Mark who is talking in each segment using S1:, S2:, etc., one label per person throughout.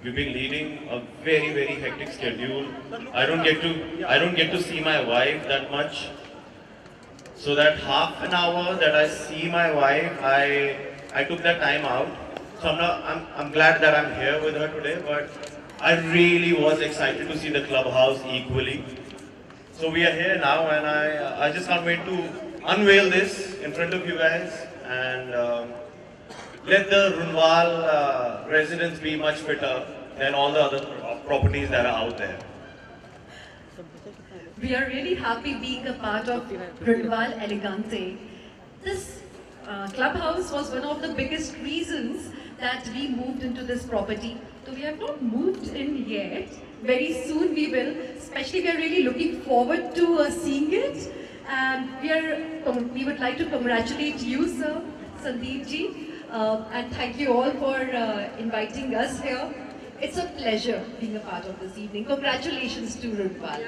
S1: We've been leading a very hectic schedule. I don't get to see my wife that much. So that half an hour that I see my wife, I took that time out. So I'm glad that I'm here with her today, but I really was excited to see the clubhouse equally. So we are here now, and I just can't wait to unveil this in front of you guys and let the Runwal residence be much fitter than all the other properties that are out there.
S2: We are really happy being a part of Runwal Elegante. This clubhouse was one of the biggest reasons that we moved into this property. So we have not moved in yet. Very soon we will. Especially we are really looking forward to seeing it. And we would like to congratulate you, sir, Sandeep ji, and thank you all for inviting us here. It's a pleasure being a part of this evening. Congratulations to Runwal.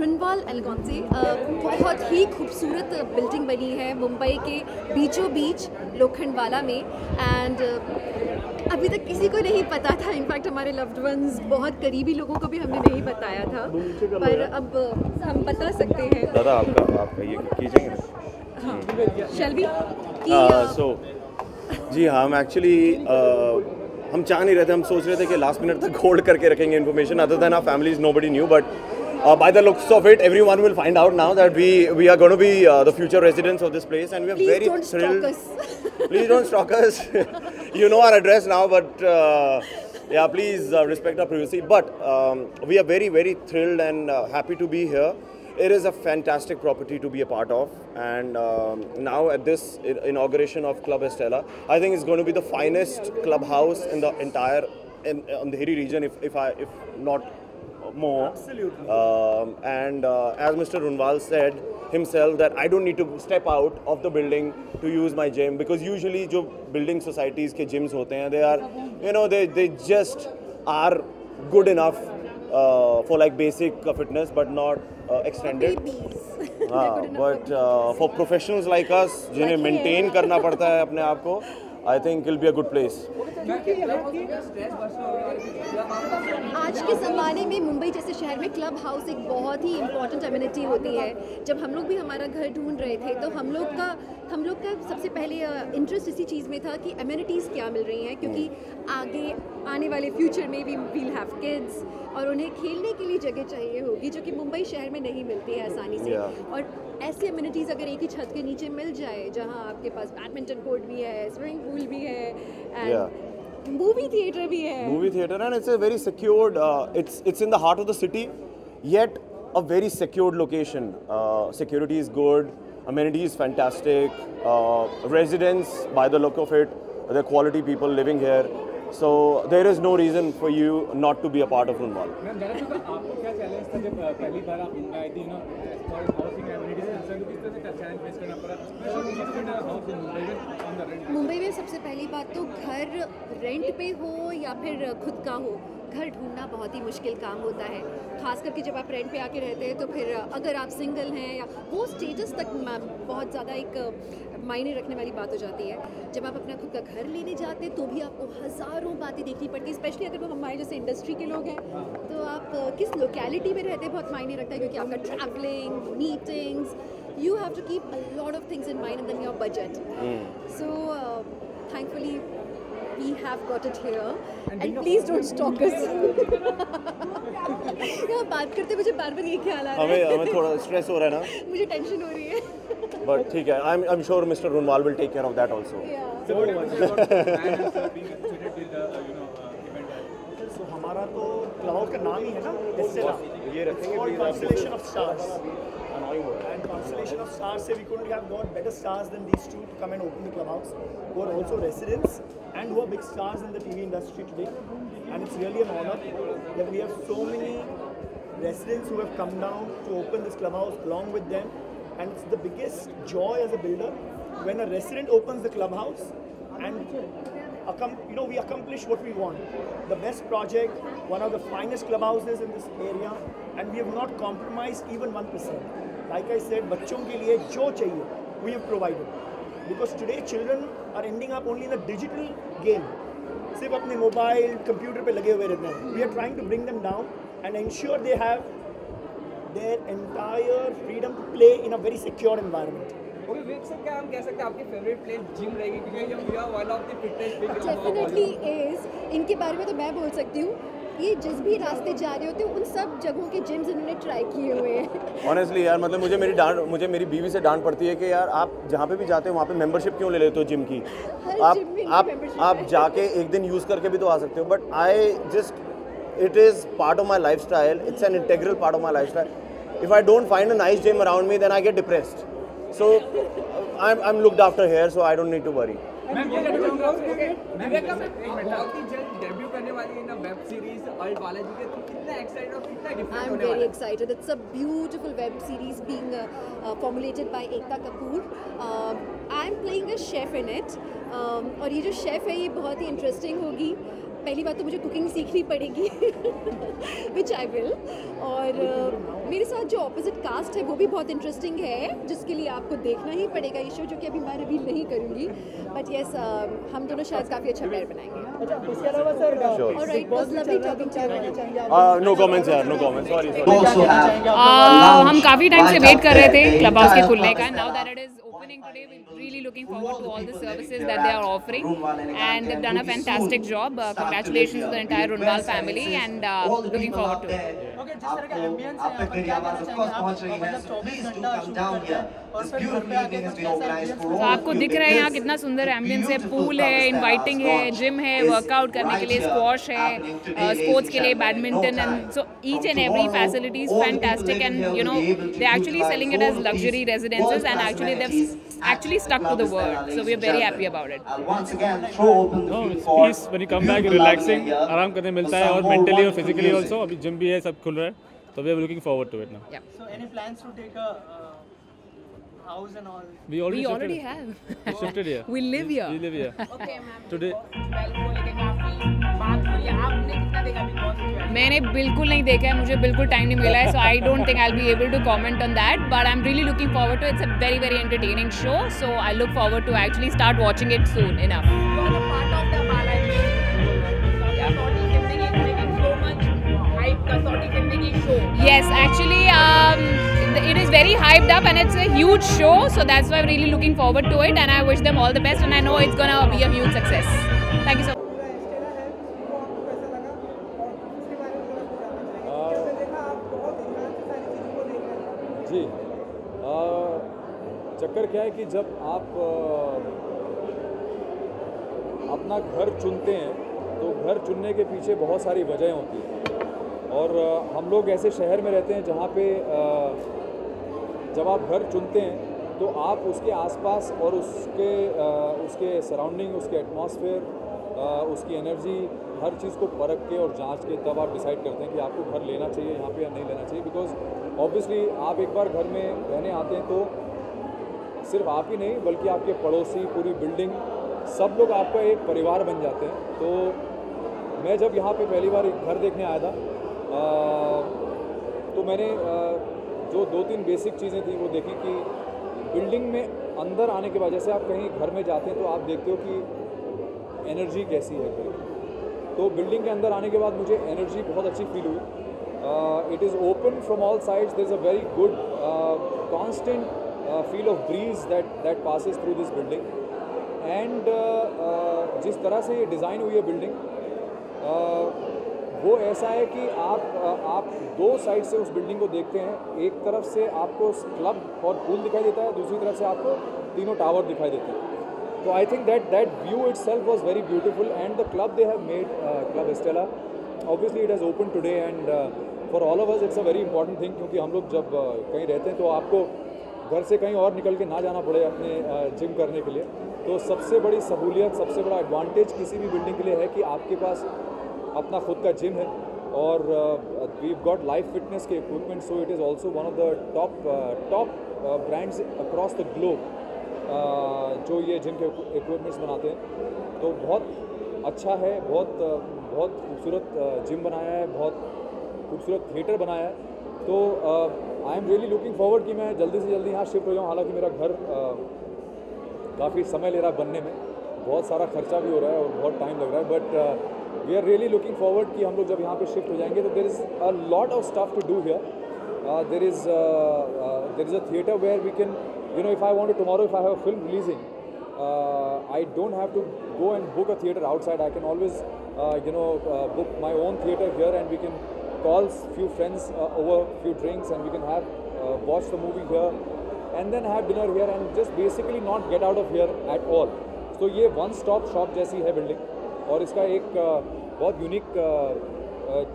S3: Runwal एलिगेंसी बहुत ही खूबसूरत building बनी है मुंबई के बीचों बीच लोखंडवाला में and अभी तक किसी को नहीं पता था। इनफैक्ट हमारे लव्ड वंस बहुत करीबी लोगों को भी हमने नहीं बताया था, पर अब हम बता सकते हैं।
S1: दादा आपका ये कीजिएंगे।
S3: हाँ शैल्वी
S1: सो जी हाँ, हम एक्चुअली हम चाह नहीं रहे थे, हम सोच रहे थे कि लास्ट मिनट तक होल्ड करके रखेंगे information other than our families, nobody knew, but by the looks of it, everyone will find out now that we are going to be the future residents of this place, and we are very thrilled. Please don't stalk us. You know our address now, but
S4: Yeah, please respect our privacy. But we are very, very thrilled and happy to be here. It is a fantastic property to be a part of, and now at this inauguration of Club Estella, I think it's going to be the finest clubhouse in the entire Andheri region, if not more.
S5: Absolutely.
S4: And as Mr. Runwal said himself, that I don't need to step out of the building to use my gym, because usually जो building societies के gyms होते हैं, they are, you know, they just are good enough for like basic fitness, but not extended. But for professionals like us, जिन्हें maintain करना पड़ता है अपने आप को, I think it'll be a good place.
S3: आज के ज़माने में मुंबई जैसे शहर में क्लब हाउस एक बहुत ही इम्पॉर्टेंट एमिनिटी होती है. जब हम लोग भी हमारा घर ढूंढ रहे थे तो हम लोग का सबसे पहले इंटरेस्ट इसी चीज़ में था कि एमिनिटीज़ क्या मिल रही हैं, क्योंकि आगे आने वाले फ्यूचर में भी वील हैव किड्स और उन्हें खेलने के लिए जगह चाहिए होगी, जो कि मुंबई शहर में नहीं मिलती है आसानी से. और ऐसी एमिनिटीज़ अगर एक ही छत के नीचे मिल जाए, जहाँ आपके पास बैडमिंटन कोर्ट भी है, स्विमिंग पूल भी है, एंड मूवी थिएटर भी है.
S4: Movie theater, and it's a very secured. It's in the heart of the city, yet a very secured location. Security is good, amenities fantastic, residents by the look of it, they're quality people living here. So there is no reason for you not to be a part of Runwal.
S5: आपको क्या challenge था जब पहली बार आप मुंबई आई थी, housing amenities से किस तरह से चैलेंज फेस करना पड़ा?
S3: मुंबई में सबसे पहली बात तो घर रेंट पे हो या फिर खुद का हो, घर ढूंढना बहुत ही मुश्किल काम होता है. खास करके जब आप रेंट पे आके रहते हैं तो फिर अगर आप सिंगल हैं या वो स्टेटस तक बहुत ज़्यादा एक मायने रखने वाली बात हो जाती है. जब आप अपना खुद का घर लेने जाते हैं तो भी आपको हज़ारों बातें देखनी पड़ती है, स्पेशली अगर वो हमारे जैसे इंडस्ट्री के लोग हैं. तो आप किस लोकेलिटी में रहते हैं बहुत मायने रखता है, क्योंकि आपका travelling, meetings, you have to keep a lot of things in mind and then your budget. So thankfully we have got it here, and please don't stalk us. यहाँ बात करते मुझे बार-बार ये ख्याल आ रहा है.
S4: हमें थोड़ा स्ट्रेस हो रहा है ना.
S3: मुझे टेंशन हो रही है.
S4: But ठीक है, I'm sure Mr. Runwal will take care of that also.
S5: So हमारा तो क्लाउड का नाम ही है ना, एस्टेला.
S4: ये रखेंगे
S5: Constellation of Stars. And Constellation of Stars say we couldn't have got better stars than these two to come and open the clubhouse, who are also residents and who are big stars in the TV industry today. And it's really an honor that we have so many residents who have come down to open this clubhouse along with them. And it's the biggest joy as a builder when a resident opens the clubhouse and we accomplish what we want. The best project, one of the finest clubhouses in this area, and we have not compromised even 1%. Like I said, बच्चों के लिए जो चाहिए we have provided. Because today children are ending up only in a digital game. सिर्फ अपने mobile, computer पे लगे हुए रहते हैं. We are trying to bring them down and ensure they have their entire freedom to play in a very secure environment.
S6: Okay, Vivek sir, क्या हम कह सकते हैं आपकी फेवरेट प्लेस जिम रहेगी, क्योंकि you are one of the fittest people.
S3: Definitely is. इनके बारे में तो मैं बोल सकती हूँ. ये जिस भी रास्ते जा रहे होते हैं उन सब जगहों के जिम्स इन्होंने ट्राई किए हुए हैं.
S4: Honestly यार, मतलब मुझे मेरी बीवी से डांट पड़ती है कि यार आप जहाँ पे भी जाते हो वहाँ पे मेंबरशिप क्यों ले लेते हो जिम की. आप जाके एक दिन यूज़ करके भी तो आ सकते हो. But it is part of my lifestyle. It's an integral part of my lifestyle. If I don't find a nice gym around me, then I get depressed. So I'm looked after here, so I don't need to worry.
S6: विवेक का बहुत ही जल्द debut करने वाली है ना web series all Balaji के, तो कितना एक्साइटेड और कितना डिफरेंट
S3: I'm
S6: होने
S3: very
S6: वाला है?
S3: excited. It's a beautiful web series being formulated by Ekta Kapoor. I'm playing a chef in it. और ये जो शेफ़ है ये बहुत ही इंटरेस्टिंग होगी. पहली बात तो मुझे कुकिंग सीखनी पड़ेगी विच आई विल. और मेरे साथ जो ऑपोजिट कास्ट है वो भी बहुत इंटरेस्टिंग है, जिसके लिए आपको देखना ही पड़ेगा ये शो, जो कि अभी मैं रिवील नहीं करूँगी. बट येस, हम दोनों शायद काफ़ी अच्छा पेयर बनाएंगे.
S5: इसके अलावा sir
S3: alright, was lovely talking to you.
S4: No comments यार, no comments. Sorry.
S7: हम काफ़ी टाइम से वेट कर रहे थे क्लब हाउस के खुलने का. Now that it is opening today, we're really looking forward to all the services that they are offering, and they've done a fantastic job. Congratulations to the entire Runwal family, and looking forward to it.
S8: आप तक मेरी आवाज of course पहुंच रही है, so please do come down here. This beautiful evening has been organized for all.
S7: तो आपको दिख रहा है यहाँ कितना सुंदर एम्बियंस है, पूल है, इनवाइटिंग है, जिम है, वर्कआउट करने के लिए, स्क्वॉश है, स्पोर्ट्स के लिए badminton, and so each and every facility is fantastic, and you know they actually selling it as luxury residences, and actually they actually stuck to the word, so we are very happy about it.
S8: Once again throw open the field for
S9: peace when you come back, relaxing, आराम करने मिलता है, और mentally और physically also. अभी gym भी है, सब खुल रहा है, so we are looking forward to it now.
S7: Yeah.
S5: So any plans to take a house and all?
S9: We already
S7: have
S9: shifted here.
S7: We live here.
S9: We live here.
S6: Okay, ma'am.
S9: Today.
S7: मैंने बिल्कुल नहीं देखा है, मुझे बिल्कुल time नहीं मिला है, so I don't think I'll be able to comment on that, but I'm really looking forward to it. It's a very, very entertaining show, so I look forward to actually start watching it soon enough.
S6: You are a part of the Balaji. Saudi Zindagi is making so much hype, the Saudi Zindagi show.
S7: Yes, actually, it is very hyped up and it's a huge show, so that's why I'm really looking forward to it, and I wish them all the best, and I know it's gonna be a huge success. Thank you so much.
S9: जी, चक्कर क्या है कि जब आप अपना घर चुनते हैं तो घर चुनने के पीछे बहुत सारी वजहें होती हैं, और हम लोग ऐसे शहर में रहते हैं जहाँ पे जब आप घर चुनते हैं तो आप उसके आसपास और उसके सराउंडिंग, उसके एटमॉस्फेयर, उसकी एनर्जी, हर चीज़ को परख के और जांच के तब आप डिसाइड करते हैं कि आपको घर लेना चाहिए यहाँ पे या नहीं लेना चाहिए। बिकॉज ऑब्वियसली आप एक बार घर में रहने आते हैं तो सिर्फ आप ही नहीं बल्कि आपके पड़ोसी, पूरी बिल्डिंग, सब लोग आपका एक परिवार बन जाते हैं। तो मैं जब यहाँ पे पहली बार घर देखने आया था तो मैंने जो 2-3 बेसिक चीज़ें थी वो देखी कि बिल्डिंग में अंदर आने के बाद जैसे आप कहीं घर में जाते हैं तो आप देखते हो कि एनर्जी कैसी है घर की। तो बिल्डिंग के अंदर आने के बाद मुझे एनर्जी बहुत अच्छी फील हुई। It is open from all sides, there is a very good constant feel of breeze that passes through this building, and जिस तरह से ये डिज़ाइन हुई है बिल्डिंग वो ऐसा है कि आप 2 साइड से उस बिल्डिंग को देखते हैं। एक तरफ से आपको क्लब और पूल दिखाई देता है, दूसरी तरफ से आपको तीनों टावर दिखाई देते हैं। तो I think that view itself was very beautiful, and the club they have made, Club Estella, obviously it has opened today, and for all of us it's a very important thing, क्योंकि हम लोग जब कहीं रहते हैं तो आपको घर से कहीं और निकल के ना जाना पड़े अपने जिम करने के लिए। तो सबसे बड़ी सहूलियत, सबसे बड़ा एडवांटेज किसी भी बिल्डिंग के लिए है कि आपके पास अपना खुद का जिम है, और वी गॉट लाइफ फिटनेस के equipment, so it is also one of the top brands across the globe जो ये जिम के इक्विपमेंट्स बनाते हैं। तो बहुत अच्छा है, बहुत खूबसूरत जिम बनाया है, बहुत खूबसूरत थिएटर बनाया है। तो I am really looking forward कि मैं जल्दी से जल्दी यहाँ शिफ्ट हो जाऊँ। हालांकि मेरा घर काफ़ी समय ले रहा है बनने में, बहुत सारा खर्चा भी हो रहा है और बहुत टाइम लग रहा है, but we are really looking forward कि हम लोग जब यहाँ पे शिफ्ट हो जाएंगे तो there is a lot of stuff to do here. There is a theatre where we can, you know, if I want to tomorrow, if I have a film releasing, I don't have to go and book a theater outside. I can always book my own theater here, and we can call few friends over few drinks, and we can have watch the movie here and then have dinner here and just basically not get out of here at all. So ये one stop shop जैसी है building, और इसका एक बहुत unique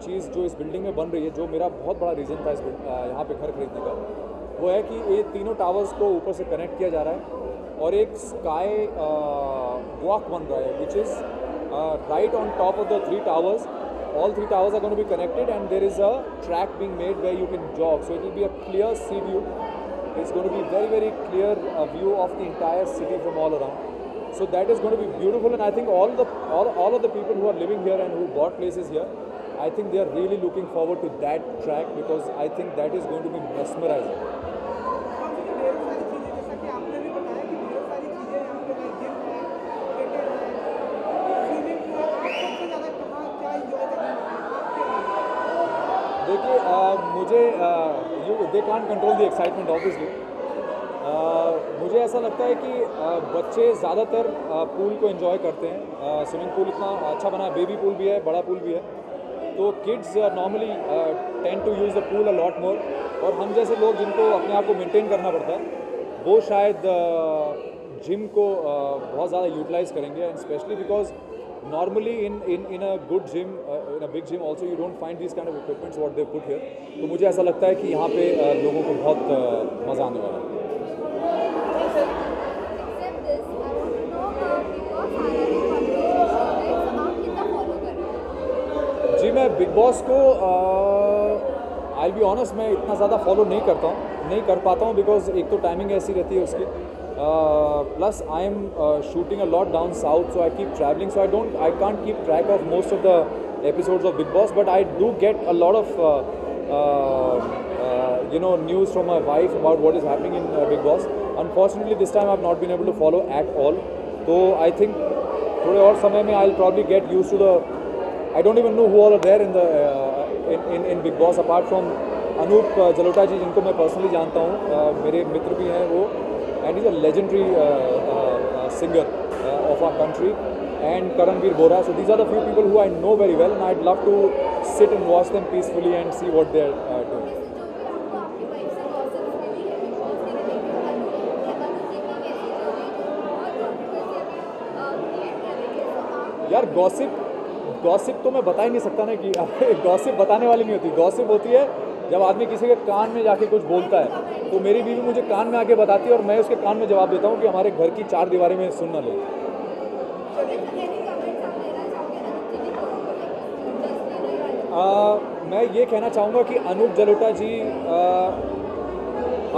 S9: चीज़ जो इस building में बन रही है, जो मेरा बहुत बड़ा रीज़न था इस यहाँ पे घर खरीदने का, वो है कि ये तीनों टावर्स को ऊपर से कनेक्ट किया जा रहा है और एक स्काई वॉक बन रहा है, which is right on top of the 3 towers. All 3 towers are going to be connected, and there is a track being made where you can jog. So it will be a clear sea view. It's going to be very, very clear view of the entire city from all around. So that is going to be beautiful, and I think all of the people who are living here and who bought places here, I think they are really looking forward to that track, because I think that is going to be mesmerizing. देखिए मुझे they can't control the excitement obviously. मुझे ऐसा लगता है कि बच्चे ज़्यादातर pool को एंजॉय करते हैं. स्विमिंग पूल इतना अच्छा बना है, बेबी पूल भी है, बड़ा पूल भी है. तो kids normally tend to use the pool a lot more, और हम जैसे लोग जिनको अपने आप को मेंटेन करना पड़ता है वो शायद जिम को बहुत ज़्यादा यूटिलाइज करेंगे, and specially because normally in a good gym, in a big gym also, you don't find these kind of equipments what they put here. तो मुझे ऐसा लगता है कि यहाँ पे लोगों को बहुत मज़ा आने वाला है। जी मैं बिग बॉस को आई बी ऑनेस्ट मैं इतना ज़्यादा फॉलो नहीं कर पाता हूँ बिकॉज एक तो टाइमिंग ऐसी रहती है उसकी, plus I am shooting a lot down south, so I keep traveling, so I can't keep track of most of the episodes of Big Boss, but I do get a lot of news from my wife about what is happening in Big Boss. Unfortunately this time I have not been able to follow at all, so I think थोड़े और समय में I'll probably get used to the, I don't even know who all are there in the in Big Boss apart from Anup Jalota जी जिनको मैं personally जानता हूँ, मेरे मित्र भी हैं वो, and he's a legendary singer of our country, and Karanveer Bora. So these are the few people who I know very well, and I'd love to sit and watch them peacefully and see what they're doing. यार gossip तो मैं बता ही नहीं सकता ना कि gossip बताने वाली नहीं होती, गॉसिप होती है जब आदमी किसी के कान में जाके कुछ बोलता है। तो मेरी बीवी मुझे कान में आके बताती है और मैं उसके कान में जवाब देता हूँ कि हमारे घर की 4 दीवारी में सुन ना ले। मैं ये कहना चाहूँगा कि अनूप जलोटा जी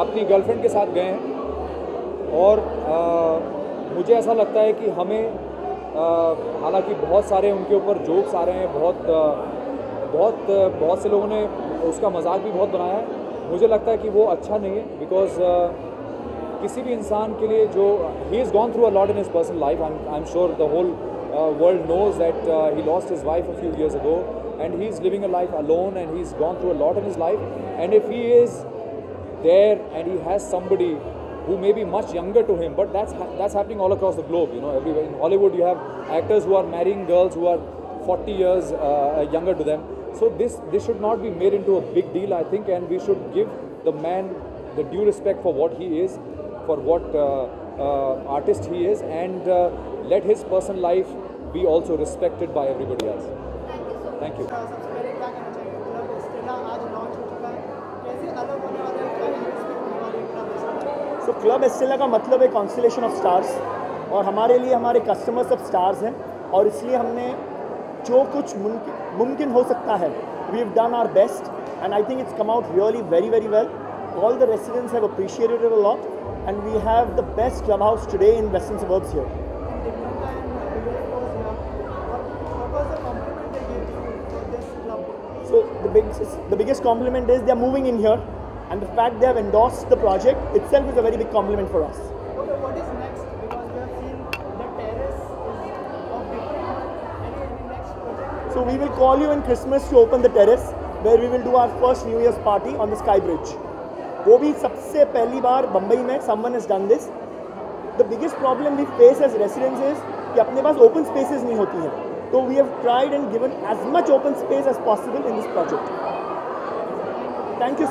S9: अपनी गर्लफ्रेंड के साथ गए हैं, और मुझे ऐसा लगता है कि हमें हालांकि बहुत सारे उनके ऊपर जोक्स आ रहे हैं, बहुत से लोगों ने उसका मजाक भी बहुत बनाया है, मुझे लगता है कि वो अच्छा नहीं है बिकॉज किसी भी इंसान के लिए जो he is gone through a lot in his personal life, I am sure the whole world knows that he lost his wife a few years ago and he's living a life alone and he's gone through a lot in his life, and if he is there and he has somebody who may be much younger to him, but that's happening all across the globe, you know, everywhere. In Hollywood you have actors who are marrying girls who are 40 years younger to them, so this should not be made into a big deal, I think, and we should give the man the due respect for what he is, for what artist he is, and let his personal life be also respected by everybody else. Thank you.
S5: सबसे पहले क्या कहना चाहिए, club Estella आज launch हो चुका है, कैसे अलग होने वाला है, क्या यूएसपी होने वाली है क्लब एस्टेला? सो क्लब एस्टेला का मतलब है कॉन्स्टेलेशन ऑफ स्टार्स, और हमारे लिए हमारे कस्टमर्स सब स्टार्स हैं, और इसलिए हमने जो कुछ मुमकिन हो सकता है, we have done our best, and I think it's come out really very very well. All the residents have appreciated it a lot, and we have the best clubhouse today in Western Suburbs here. So the biggest compliment is they are moving in here, and the fact they have endorsed the project itself is a very big compliment for us.
S10: Okay, what is next? Because we have seen the terrace is of different. Any next project?
S5: So we will call you in Christmas to open the terrace, where we will do our first New Year's party on the Sky Bridge. वो भी सबसे पहली बार बम्बई में someone has done this. The biggest problem we face as residents is कि अपने पास open spaces नहीं होती हैं. So we have tried and given as much open space as possible in this project. Thank you.